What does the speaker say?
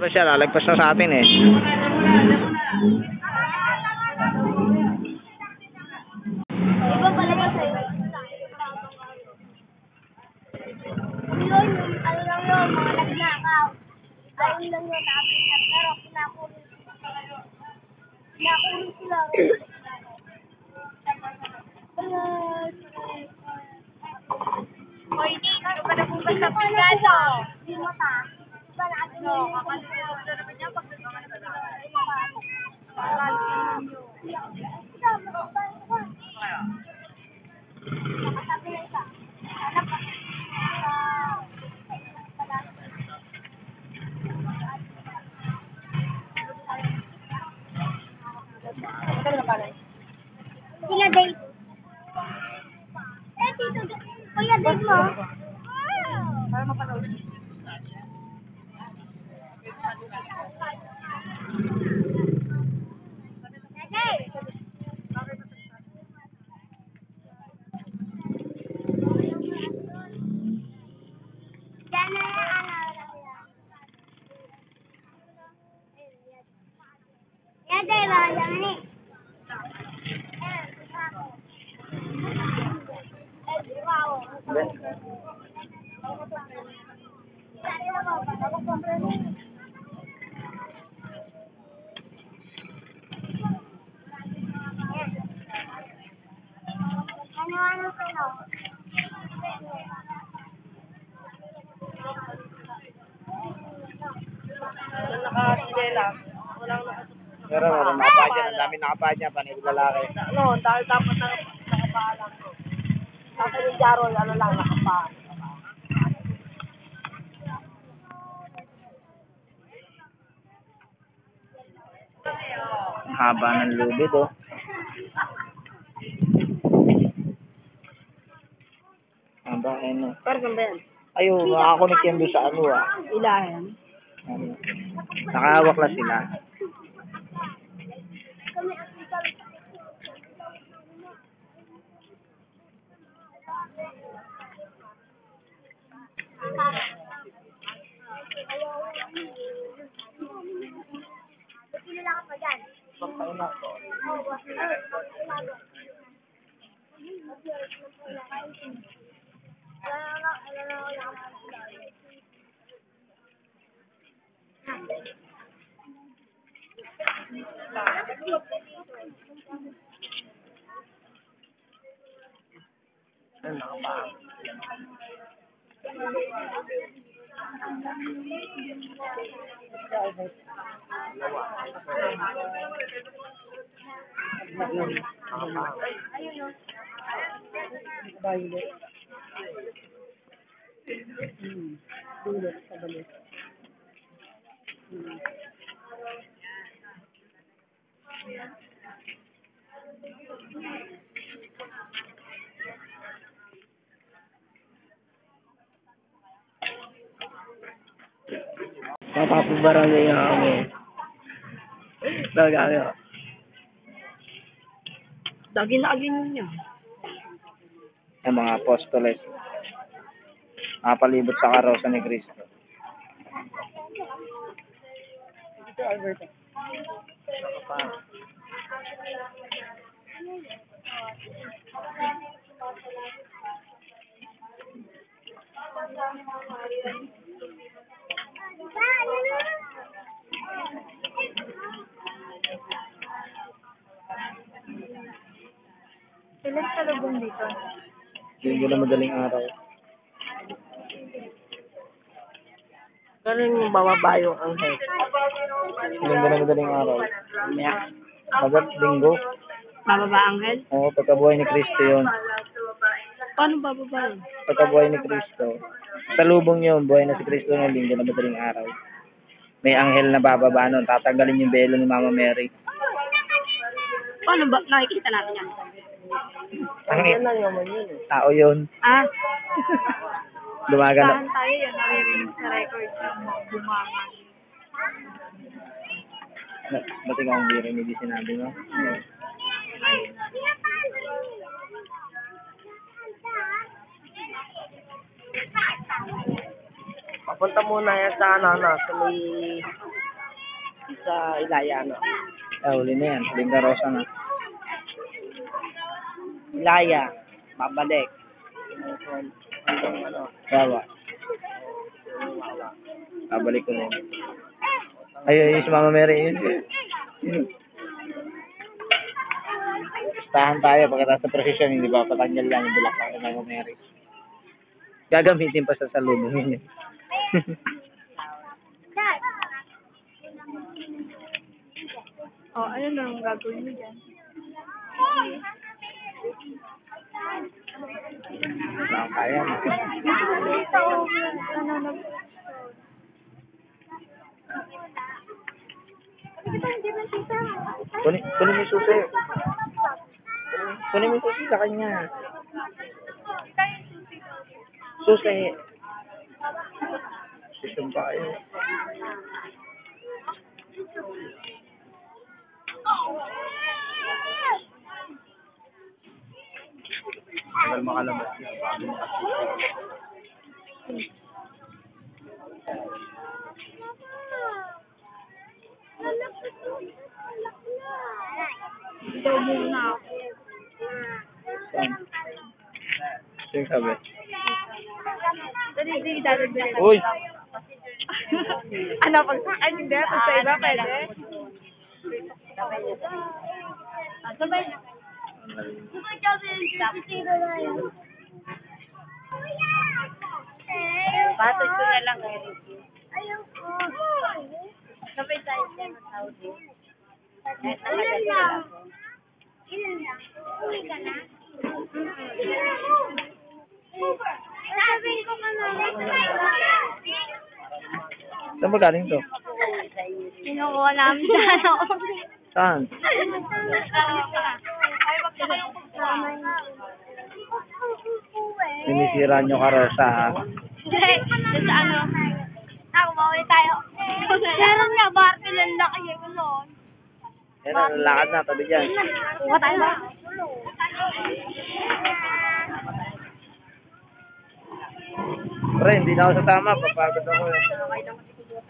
pa siya, lalagpas na sa atin eh. Iba pala ba sa'yo? Yun, ano lang yun, mga nagnakaw. Ayun lang yun, namin na, pero kinakulong sila. Hoy, di, ano ba nabukas sa pagkano? Di mo ta. Diba natin yun? Kakalimutan na naman niya pag nagkakas na. Sila Dave. Eh, Tito, Kuya Dave mo. Para mapanood. Ano kayo? Nakatidela. Walang Pero meron nakapaa dyan, ang dami nakapaa dyan, panay lalaki. ano, dahil dapat nakapaalam ko. Kasi yung Jarol, ano lang, nakapaan. Ang haba ng lubid oh. Haba ano. Pero saan ba yan? Ayun, nakakunik yan doon sa ano ah. Ilahin. Ano. Nakahawak lang sila. Pagpaina ko. Ano nakapaan? Violet. Violet sa balit. Mapapabarangay nga kami. Bagay. Lagi niya. Ang mga apostoles. Nakapalibot sa karosa ni Cristo. Ito, Alberto. Nakapaan. Ilan talubong dito? Linggo na madaling araw. Ganun yung bababa yung anghel. Linggo na madaling araw. Agad linggo. Bababa anghel? Oo, pagkabuhay ni Cristo yun. Paano bababa yun? Pagkabuhay ni Cristo. Sa lubong yun, buhay na si Cristo ng linggo na madaling araw. May anghel na bababa nun. Tatanggalin yung belo ni Mama Mary. Paano ba? Nakikita natin yan. Ang lang naman yun. tao yun. Ah? Lumaganap. Tayo yan, naririnig sa record ng bumanga. Ba't ikaw ang biro hindi sinabi mo? Papunta muna yan sa ano, sa may sa Ilaya, no? Huli na yan. Huling karosa na. Ilaya, babalik. Hanggang ano, Bawa. Babalik ko na yun. Ayun, yung si Mama Mary. Yun. Tahan tayo pagkatapos sa prosesyon, hindi ba? Patanggal lang yung bulak ng Mama Mary. Gagamitin pa sa salubong yun. Oh, ano nang gagawin mo dyan? Saan kaya? Kunin mo yung susi. Kunin mo yung susi sa kanya. Susi. Susun pa kayo. Tagal makalabas niya. Bago Ito muna ako. Saan? Sino sabi? Hindi, dadagdagan. Uy! Ano, pag ay, hindi, pag sa iba, pwede. Sabay na. Sabay na yun. Patag ko na lang eh. Ayoko. Sabay tayo dyan ng Saudi. Ilan lang? Ilan lang? Uwi ka na? Sabihin ko ka na. Saan ba galing to? Kinukuha namin sa ano. Saan? Ay, wag ka kayong pagkama. Sinisira nyo karosa, ha? Hindi, sa ano. Ako, mawala tayo. Meron nga, Barbie lang laki yung gulon. Yan, lalakad na, tabi dyan. Kuha tayo ba? Pre, hindi na ako sasama. Papagod ako. Okay lang kasi siguro.